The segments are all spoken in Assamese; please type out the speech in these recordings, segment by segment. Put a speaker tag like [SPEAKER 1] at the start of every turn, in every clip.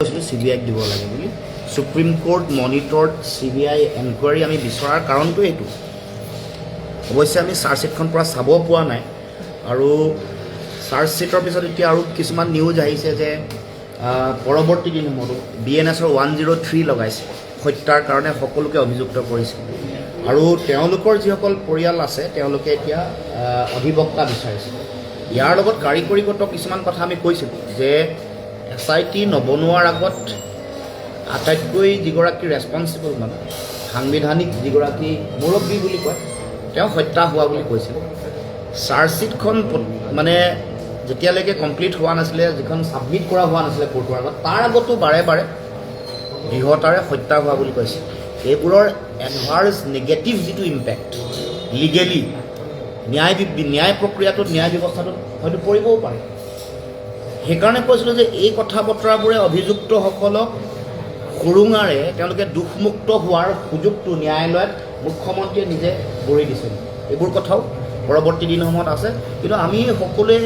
[SPEAKER 1] কৈছিলোঁ CBIক দিব লাগে বুলি। সুপ্ৰিম কোৰ্ট মনিটৰ্ড CBI এনকুৱাৰী আমি বিচৰাৰ কাৰণটো এইটো। অৱশ্যে আমি চাৰ্জশ্বিটখন পৰা চাব পোৱা নাই, আৰু চাৰ্জশ্বিটৰ পিছত এতিয়া আৰু কিছুমান নিউজ আহিছে যে পৰৱৰ্তী দিনসমূহতো BNSৰ 103 লগাইছে, হত্যাৰ কাৰণে সকলোকে অভিযুক্ত কৰিছে, আৰু তেওঁলোকৰ যিসকল পৰিয়াল আছে তেওঁলোকে এতিয়া অধিবক্তা বিচাৰিছে। ইয়াৰ লগত কাৰিকৰীগত কিছুমান কথা আমি কৈছিলোঁ যে SIT নবনোৱাৰ আগত আটাইতকৈ যিগৰাকী ৰেছপনচিবল মানে সাংবিধানিক যিগৰাকী মুৰব্বী বুলি কয় তেওঁ হত্যা হোৱা বুলি কৈছিল। চাৰ্জশ্বিটখন মানে যেতিয়ালৈকে কমপ্লিট হোৱা নাছিলে, যিখন ছাবমিট কৰা হোৱা নাছিলে কোৰ্টৰ আগত, তাৰ আগতো বাৰে বাৰে দৃঢ়তাৰে হত্যা হোৱা বুলি কৈছে। এইবোৰৰ এডভাৰ্ছ নেগেটিভ যিটো ইম্পেক্ট লিগেলি ন্যায় প্ৰক্ৰিয়াটোত, ন্যায় ব্যৱস্থাটোত হয়তো পৰিবও পাৰে। সেইকাৰণে কৈছিলোঁ যে এই কথা বতৰাবোৰে অভিযুক্তসকলক সুৰুঙাৰে তেওঁলোকে দুখমুক্ত হোৱাৰ সুযোগটো ন্যায়ালয়ত মুখ্যমন্ত্ৰীয়ে নিজে গঢ়ি দিছিল। এইবোৰ কথাও পৰৱৰ্তী দিনসমূহত আছে, কিন্তু আমি সকলোৱে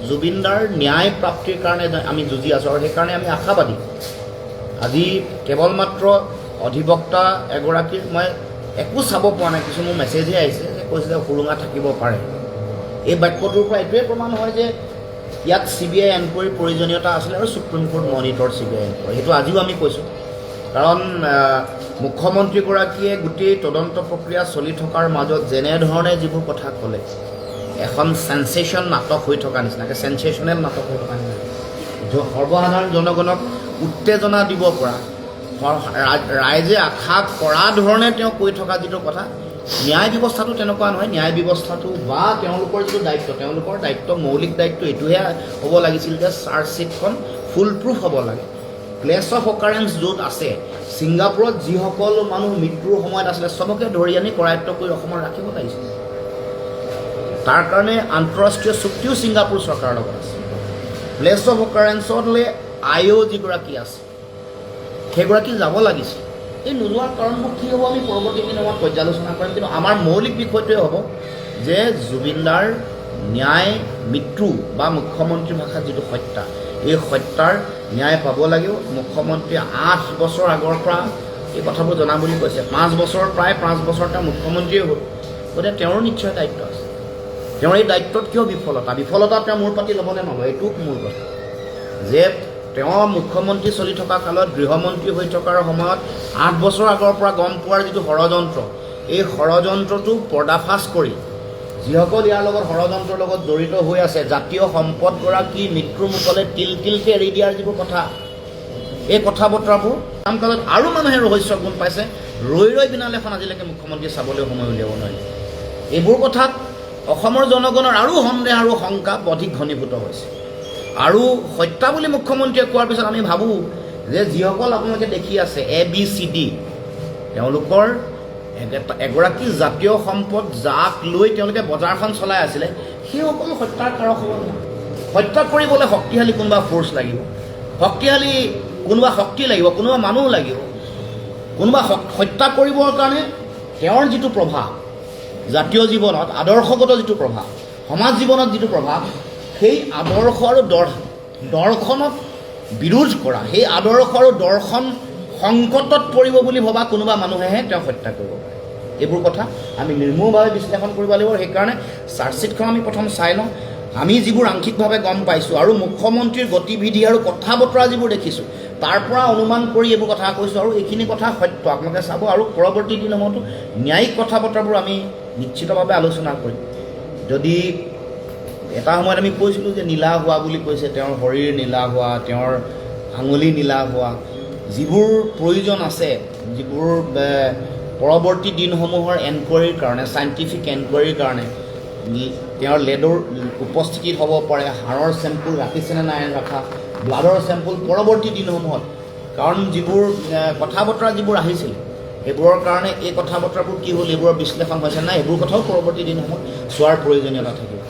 [SPEAKER 1] জুবিনদাৰ ন্যায় প্ৰাপ্তিৰ কাৰণে আমি যুঁজি আছোঁ, আৰু সেইকাৰণে আমি আশাবাদী। আজি কেৱল মাত্ৰ অধিবক্তা এগৰাকীৰ মই একো চাব পৰা নাই, কিছু মোৰ মেছেজহে আহিছে যে কৈছে যে সুৰুঙা থাকিব পাৰে। এই বাক্যটোৰ পৰা এইটোৱে প্ৰমাণ হয় যে ইয়াত CBI এনকুৱাৰীৰ প্ৰয়োজনীয়তা আছিলে, আৰু সুপ্ৰিম কোৰ্ট মনিটৰ্ড CBI এনকুৱাৰী। সেইটো আজিও আমি কৈছোঁ, কাৰণ মুখ্যমন্ত্ৰীগৰাকীয়ে গোটেই তদন্ত প্ৰক্ৰিয়া চলি থকাৰ মাজত যেনেধৰণে যিবোৰ কথা ক'লে, এখন চেনচেশ্যন নাটক হৈ থকা নিচিনাকৈ, চেনচেশ্যনেল নাটক হৈ থকা নিচিনাকৈ সৰ্বসাধাৰণ জনগণক উত্তেজনা দিব পৰা, ৰাইজে আশা কৰা ধৰণে তেওঁ কৈ থকা যিটো কথা, ন্যায় ব্যৱস্থাটো তেনেকুৱা নহয়। ন্যায় ব্যৱস্থাটো বা তেওঁলোকৰ যিটো দায়িত্ব, তেওঁলোকৰ দায়িত্ব, মৌলিক দায়িত্ব এইটোহে হ'ব লাগিছিল যে চাৰ্জশ্বিটখন ফুল প্ৰুফ হ'ব লাগে। প্লেচ অফ অকাৰেঞ্চ য'ত আছে, ছিংগাপুৰত যিসকল মানুহ মৃত্যুৰ সময়ত আছিলে চবকে ধৰি আনি কৰায়ত্ব কৰি অসমত ৰাখিব লাগিছিল। তাৰ কাৰণে আন্তঃৰাষ্ট্ৰীয় চুক্তিও ছিংগাপুৰ চৰকাৰৰ লগত আছে। প্লেচ অফ অকাৰেঞ্চলৈ IO যিগৰাকী আছে সেইগৰাকী যাব লাগিছিল। এই নোযোৱাৰ কাৰণবোৰ কি হ'ব আমি পৰৱৰ্তী দিনত পৰ্যালোচনা কৰিম, কিন্তু আমাৰ মৌলিক বিষয়টোৱে হ'ব যে জুবিনদাৰ ন্যায় মৃত্যু বা মুখ্যমন্ত্ৰীৰ ভাষাত যিটো হত্যা, এই হত্যাৰ ন্যায় পাব লাগিব। মুখ্যমন্ত্ৰীয়ে 8 বছৰ আগৰ পৰা এই কথাবোৰ জনা বুলি কৈছে। 5 বছৰ, প্ৰায় 5 বছৰ তেওঁ মুখ্যমন্ত্ৰীয়ে হ'ল, গতিকে তেওঁৰো নিশ্চয় দায়িত্ব আছে। তেওঁৰ এই দায়িত্বত কিয় বিফলতা তেওঁ মূৰ পাতি ল'বনে নলয়, এইটো মূল কথা। যে তেওঁ মুখ্যমন্ত্ৰী চলি থকা কালত, গৃহমন্ত্ৰী হৈ থকাৰ সময়ত 8 বছৰ আগৰ পৰা গম পোৱাৰ যিটো ষড়যন্ত্ৰ, এই ষড়যন্ত্ৰটো পৰ্দাফাছ কৰি যিসকল ইয়াৰ লগত ষড়যন্ত্ৰৰ লগত জড়িত হৈ আছে, জাতীয় সম্পদগৰাকী মৃত্যুৰ মুখলৈ তিলকে এৰি দিয়াৰ যিবোৰ কথা, এই কথা বতৰাবোৰ কামকাজত আৰু মানুহে ৰহস্য গুণ পাইছে। ৰৈ বিনালেখন আজিলৈকে মুখ্যমন্ত্ৰীয়ে চাবলৈ সময় উলিয়াব নোৱাৰিলে। এইবোৰ কথাত অসমৰ জনগণৰ আৰু সন্দেহ আৰু শংকা অধিক ঘনীভূত হৈছে। আৰু হত্যা বুলি মুখ্যমন্ত্ৰীয়ে কোৱাৰ পিছত আমি ভাবোঁ যে যিসকল আপোনালোকে দেখি আছে ABCD, তেওঁলোকৰ এগৰাকী জাতীয় সম্পদ যাক লৈ তেওঁলোকে বজাৰখন চলাই আছিলে, সেইসকল হত্যাৰ কাৰক হ'ব নহয়। হত্যা কৰিবলৈ শক্তিশালী কোনোবা ফ'ৰ্চ লাগিব, শক্তিশালী কোনোবা শক্তি লাগিব, কোনোবা মানুহ লাগিব। কোনোবা হত্যা কৰিবৰ কাৰণে তেওঁৰ যিটো প্ৰভাৱ, জাতীয় জীৱনত আদৰ্শগত যিটো প্ৰভাৱ, সমাজ জীৱনত যিটো প্ৰভাৱ, সেই আদৰ্শ আৰু দৰ্শনক বিৰোধ কৰা, সেই আদৰ্শ আৰু দৰ্শন সংকটত পৰিব বুলি ভবা কোনোবা মানুহেহে তেওঁক হত্যা কৰিব পাৰে। এইবোৰ কথা আমি নিৰ্মূলভাৱে বিশ্লেষণ কৰিব লাগিব। সেইকাৰণে চাৰ্জশ্বিটখন আমি প্ৰথম চাই লওঁ। আমি যিবোৰ আংশিকভাৱে গম পাইছোঁ আৰু মুখ্যমন্ত্ৰীৰ গতিবিধি আৰু কথা বতৰা যিবোৰ দেখিছোঁ, তাৰ পৰা অনুমান কৰি এইবোৰ কথা কৈছোঁ, আৰু এইখিনি কথা সত্য আপোনালোকে চাব। আৰু পৰৱৰ্তী দিনসমূহতো ন্যায়িক কথা বতৰাবোৰ আমি নিশ্চিতভাৱে আলোচনা কৰিম। যদি এটা সময়ত আমি কৈছিলোঁ যে নীলা হোৱা বুলি কৈছে, তেওঁৰ শৰীৰ নীলা হোৱা, তেওঁৰ আঙুলি নীলা হোৱা, যিবোৰ প্ৰয়োজন আছে, যিবোৰ পৰৱৰ্তী দিনসমূহৰ এনকুৱাৰীৰ কাৰণে, চাইণ্টিফিক এনকুৱাৰীৰ কাৰণে তেওঁৰ লেডৰ উপস্থিতিত হ'ব পাৰে, হাড়ৰ চেম্পুল ৰাখিছেনে নাই ৰখা, ব্লাডৰ চেম্পুল পৰৱৰ্তী দিনসমূহত, কাৰণ যিবোৰ কথা বতৰা যিবোৰ আহিছিল সেইবোৰৰ কাৰণে এই কথা বতৰাবোৰ কি হ'ল, এইবোৰৰ বিশ্লেষণ হৈছে নাই, এইবোৰ কথাও পৰৱৰ্তী দিনসমূহত চোৱাৰ প্ৰয়োজনীয়তা থাকিব।